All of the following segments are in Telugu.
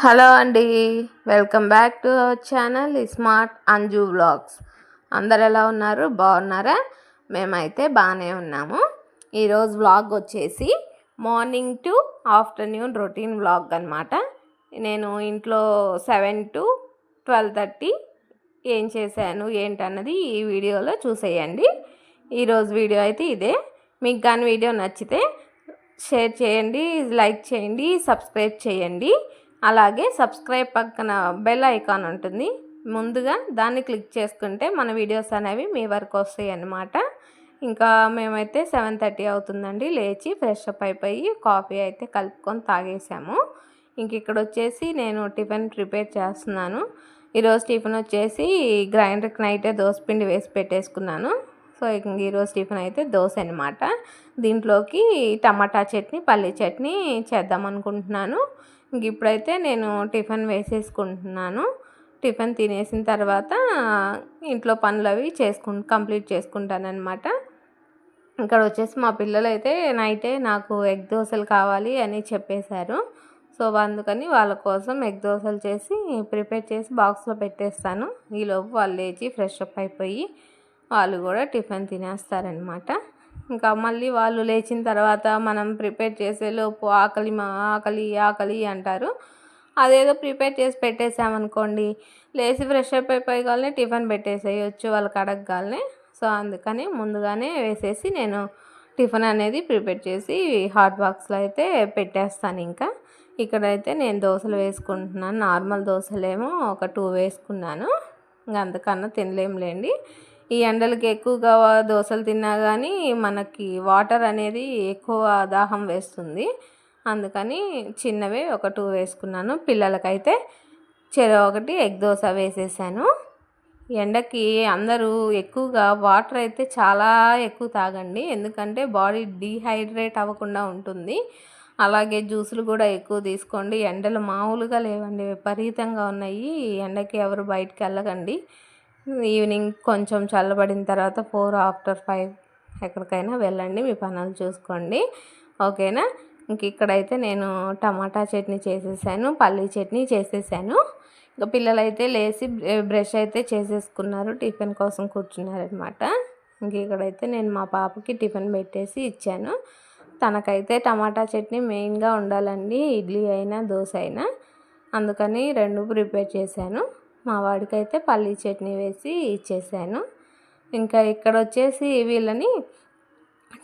హలో అండి, welcome back to our channel smart Anju vlogs. అందరు ఎలా ఉన్నారు? బాగున్నారా? మేమైతే బాగానే ఉన్నాము. ఈరోజు వ్లాగ్ వచ్చేసి morning to afternoon routine vlog అనమాట. నేను ఇంట్లో 7 to 12:30 ఏం చేశాను ఏంటన్నది ఈ వీడియోలో చూసేయండి. ఈరోజు వీడియో అయితే ఇదే. మీకు కానీ వీడియో నచ్చితే షేర్ చేయండి, లైక్ చేయండి, సబ్స్క్రైబ్ చేయండి. అలాగే సబ్స్క్రైబ్ పక్కన బెల్ ఐకాన్ ఉంటుంది, ముందుగా దాన్ని క్లిక్ చేసుకుంటే మన వీడియోస్ అనేవి మీ వరకు వస్తాయి అన్నమాట. ఇంకా మేమైతే 7:30 అవుతుందండి లేచి ఫ్రెష్ అప్ అయిపోయి కాఫీ అయితే కలుపుకొని తాగేసాము. ఇంక ఇక్కడ వచ్చేసి నేను టిఫిన్ ప్రిపేర్ చేస్తున్నాను. ఈరోజు టిఫిన్ వచ్చేసి గ్రైండర్కి నైటే దోసపిండి వేసి పెట్టేసుకున్నాను. సో ఈరోజు టిఫిన్ అయితే దోశ అనమాట. దీంట్లోకి టమాటా చట్నీ, పల్లీ చట్నీ చేద్దాం అనుకుంటున్నాను. ఇంక ఇప్పుడైతే నేను టిఫిన్ వేసేసుకుంటున్నాను. టిఫిన్ తినేసిన తర్వాత ఇంట్లో పనులు అవి కంప్లీట్ చేసుకుంటానమాట. ఇక్కడ వచ్చేసి మా పిల్లలు అయితే నైటే నాకు ఎగ్ దోశలు కావాలి అని చెప్పేశారు. సో అందుకని వాళ్ళ కోసం ఎగ్ దోశలు చేసి ప్రిపేర్ చేసి బాక్స్లో పెట్టేస్తాను. ఈలోపు వాళ్ళు లేచి ఫ్రెష్ అప్ అయిపోయి వాళ్ళు కూడా టిఫిన్ తినేస్తారనమాట. ఇంకా మళ్ళీ వాళ్ళు లేచిన తర్వాత మనం ప్రిపేర్ చేసేలోపు ఆకలి ఆకలి అంటారు. అదేదో ప్రిపేర్ చేసి పెట్టేసామనుకోండి, లేచి ఫ్రెష్ అప్ అయిపోయగానే టిఫిన్ పెట్టేసేయచ్చు వాళ్ళకి అడగగానే. సో అందుకని ముందుగానే వేసేసి నేను టిఫిన్ అనేది ప్రిపేర్ చేసి హాట్ బాక్స్లో అయితే పెట్టేస్తాను. ఇంకా ఇక్కడైతే నేను దోశలు వేసుకుంటున్నాను. నార్మల్ దోశలేమో ఒక 2 వేసుకున్నాను. ఇంకా అంతకన్నా తినలేంలేండి. ఈ ఎండలకి ఎక్కువగా దోశలు తిన్నా కానీ మనకి వాటర్ అనేది ఎక్కువ దాహం వేస్తుంది. అందుకని చిన్నవే ఒక 2 వేసుకున్నాను. పిల్లలకైతే ఒకటి ఎగ్ దోశ వేసేసాను. ఎండకి అందరూ ఎక్కువగా వాటర్ అయితే చాలా ఎక్కువ తాగండి, ఎందుకంటే బాడీ డీహైడ్రేట్ అవ్వకుండా ఉంటుంది. అలాగే జ్యూసులు కూడా ఎక్కువ తీసుకోండి. ఎండలు మామూలుగా లేవండి, విపరీతంగా ఉన్నాయి. ఎండకి ఎవరు బయటికి వెళ్ళకండి. ఈవినింగ్ కొంచెం చల్లబడిన తర్వాత 4 after 5 ఎక్కడికైనా వెళ్ళండి, మీ పనులు చూసుకోండి, ఓకేనా. ఇంక ఇక్కడైతే నేను టమాటా చట్నీ చేసేసాను, పల్లీ చట్నీ చేసేసాను. ఇంకా పిల్లలైతే లేచి బ్రష్ అయితే చేసేసుకున్నారు, టిఫిన్ కోసం కూర్చున్నారనమాట. ఇంక ఇక్కడైతే నేను మా పాపకి టిఫిన్ పెట్టేసి ఇచ్చాను. తనకైతే టమాటా చట్నీ మెయిన్గా ఉండాలండి, ఇడ్లీ అయినా దోశ అయినా. అందుకని 2 ప్రిపేర్ చేశాను. మా వాడికైతే పల్లీ చట్నీ వేసి ఇచ్చేసాను. ఇంకా ఇక్కడ వచ్చేసి వీళ్ళని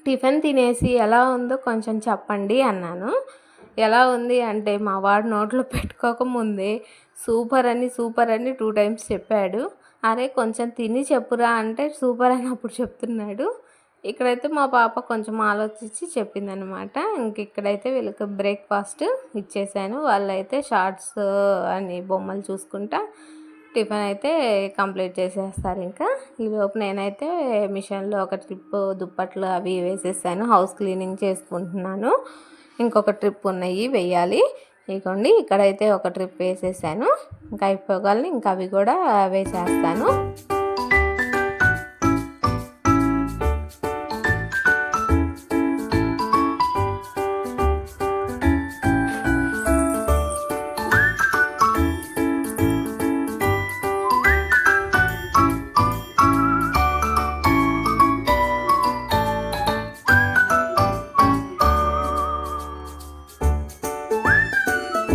టిఫిన్ తినేసి ఎలా ఉందో కొంచెం చెప్పండి అన్నాను. ఎలా ఉంది అంటే మా వాడు నోట్లో పెట్టుకోకముందే సూపర్ అని 2 times చెప్పాడు. అరే కొంచెం తిని చెప్పురా అంటే సూపర్ అని అప్పుడు చెప్తున్నాడు. ఇక్కడైతే మా పాప కొంచెం ఆలోచించి చెప్పిందనమాట. ఇంక ఇక్కడైతే వీళ్ళకి బ్రేక్ఫాస్ట్ ఇచ్చేసాను. వాళ్ళైతే షార్ట్స్ అని బొమ్మలు చూసుకుంటా టిఫిన్ అయితే కంప్లీట్ చేసేస్తారు. ఇంకా ఈలోపు నేనైతే మిషన్లో ఒక ట్రిప్ దుప్పట్లు అవి వేసేసాను, హౌస్ క్లీనింగ్ చేసుకుంటున్నాను. ఇంకొక ట్రిప్ ఉన్నాయి వేయాలి. ఇదిగోండి ఇక్కడైతే ఒక ట్రిప్ వేసేసాను. ఇంకా అయిపోగలని ఇంకా అవి కూడా వేసేస్తాను.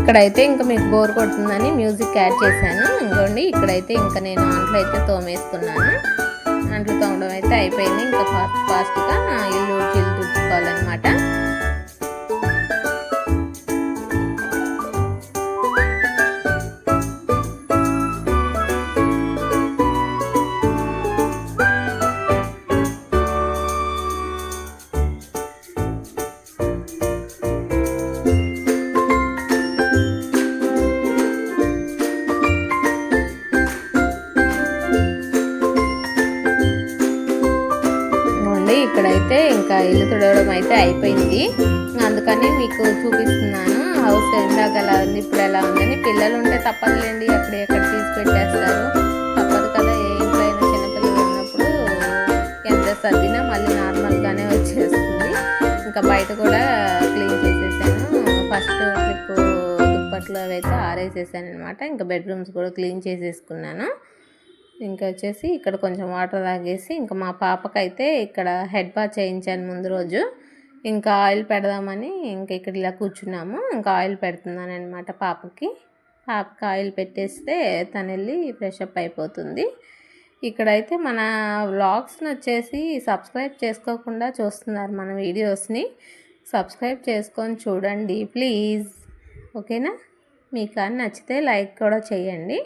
ఇక్కడైతే ఇంకా మీకు బోర్ కొడుతుందని మ్యూజిక్ యాడ్ చేశాను. ఇంకోండి ఇక్కడైతే ఇంకా నేను అంట్లు అయితే తోమేసుకున్నాను. అంట్లు తోమడం అయితే అయిపోయింది. ఇంకా ఫాస్ట్గా ఇల్లు తుడుచుకోవాలన్నమాట. ఇక్కడైతే ఇంకా ఇల్లు తుడవడం అయితే అయిపోయింది. అందుకని మీకు చూపిస్తున్నాను హౌస్ ఎందాక ఎలా ఉంది ఇప్పుడు ఎలా ఉందని. పిల్లలు ఉంటే తప్పదులేండి, ఎక్కడ తీసి పెట్టేస్తారు, తప్పదు కదా. ఏ ఇంట్లో అయినా చిన్నపిల్లలు ఉన్నప్పుడు ఎంత సర్దినా మళ్ళీ నార్మల్గానే వచ్చేస్తుంది. ఇంకా బయట కూడా క్లీన్ చేసేసాను. ఫస్ట్ ట్రిప్ దుప్పట్లు అవి అయితే ఆరేసేసాను అనమాట. ఇంకా బెడ్రూమ్స్ కూడా క్లీన్ చేసేసుకున్నాను. ఇంకా వచ్చేసి ఇక్కడ కొంచెం వాటర్ తాగేసి ఇంకా మా పాపకైతే ఇక్కడ హెడ్ బాత్ చేయించాను ముందు రోజు. ఇంకా ఆయిల్ పెడదామని ఇంకా ఇక్కడ ఇలా కూర్చున్నాము. ఇంకా ఆయిల్ పెడుతున్నాను అనమాట పాపకి ఆయిల్ పెట్టేస్తే తను వెళ్ళి ఫ్రెష్ అప్ అయిపోతుంది. ఇక్కడైతే మన వ్లాగ్స్ని వచ్చేసి సబ్స్క్రైబ్ చేసుకోకుండా చూస్తున్నారు మన వీడియోస్ని. సబ్స్క్రైబ్ చేసుకొని చూడండి ప్లీజ్, ఓకేనా? మీకు కానీ నచ్చితే లైక్ కూడా చేయండి,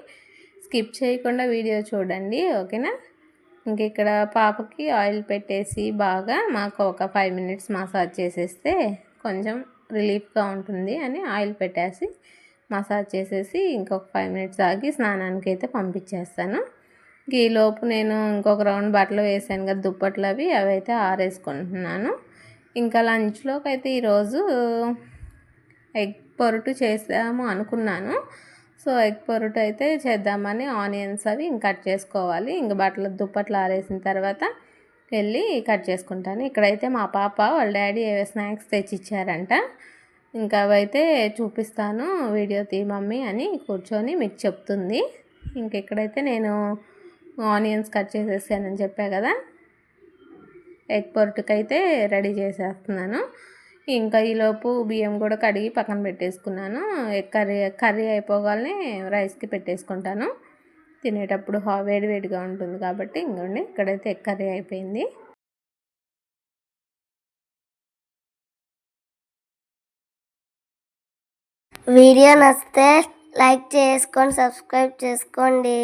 స్కిప్ చేయకుండా వీడియో చూడండి, ఓకేనా? ఇంక ఇక్కడ పాపకి ఆయిల్ పెట్టేసి బాగా మాకు ఒక 5 మినిట్స్ మసాజ్ చేసేస్తే కొంచెం రిలీఫ్గా ఉంటుంది అని ఆయిల్ పెట్టేసి మసాజ్ చేసేసి ఇంకొక 5 మినిట్స్ ఆగి స్నానానికి అయితే పంపించేస్తాను. ఈలోపు నేను ఇంకొక రౌండ్ బట్టలు వేసాను కదా దుప్పట్లు, అవి అయితే ఆరేసుకుంటున్నాను. ఇంకా లంచ్లోకి అయితే ఈరోజు ఎగ్ పొరుటు చేద్దాము అనుకున్నాను. సో ఎగ్ పొరుటు అయితే చేద్దామని ఆనియన్స్ అవి కట్ చేసుకోవాలి. ఇంక దుప్పట్లు ఆరేసిన తర్వాత వెళ్ళి కట్ చేసుకుంటాను. ఇక్కడైతే మా పాప వాళ్ళ డాడీ స్నాక్స్ తెచ్చిచ్చారంట. ఇంకా అవైతే చూపిస్తాను, వీడియో తీ మమ్మీ అని కూర్చొని మీకు చెప్తుంది. ఇంక ఇక్కడైతే నేను ఆనియన్స్ కట్ చేసేసానని చెప్పా కదా, ఎగ్ పొరుటుకైతే రెడీ చేసేస్తున్నాను. ఇంకా ఈలోపు బియ్యం కూడా కడిగి పక్కన పెట్టేసుకున్నాను. కర్రీ అయిపోగానే రైస్కి పెట్టేసుకుంటాను. తినేటప్పుడు వేడివేడిగా ఉంటుంది కాబట్టి ఇంకోండి ఇక్కడైతే ఎగ్ కర్రీ అయిపోయింది. వీడియో నచ్చితే లైక్ చేసుకొని సబ్స్క్రైబ్ చేసుకోండి.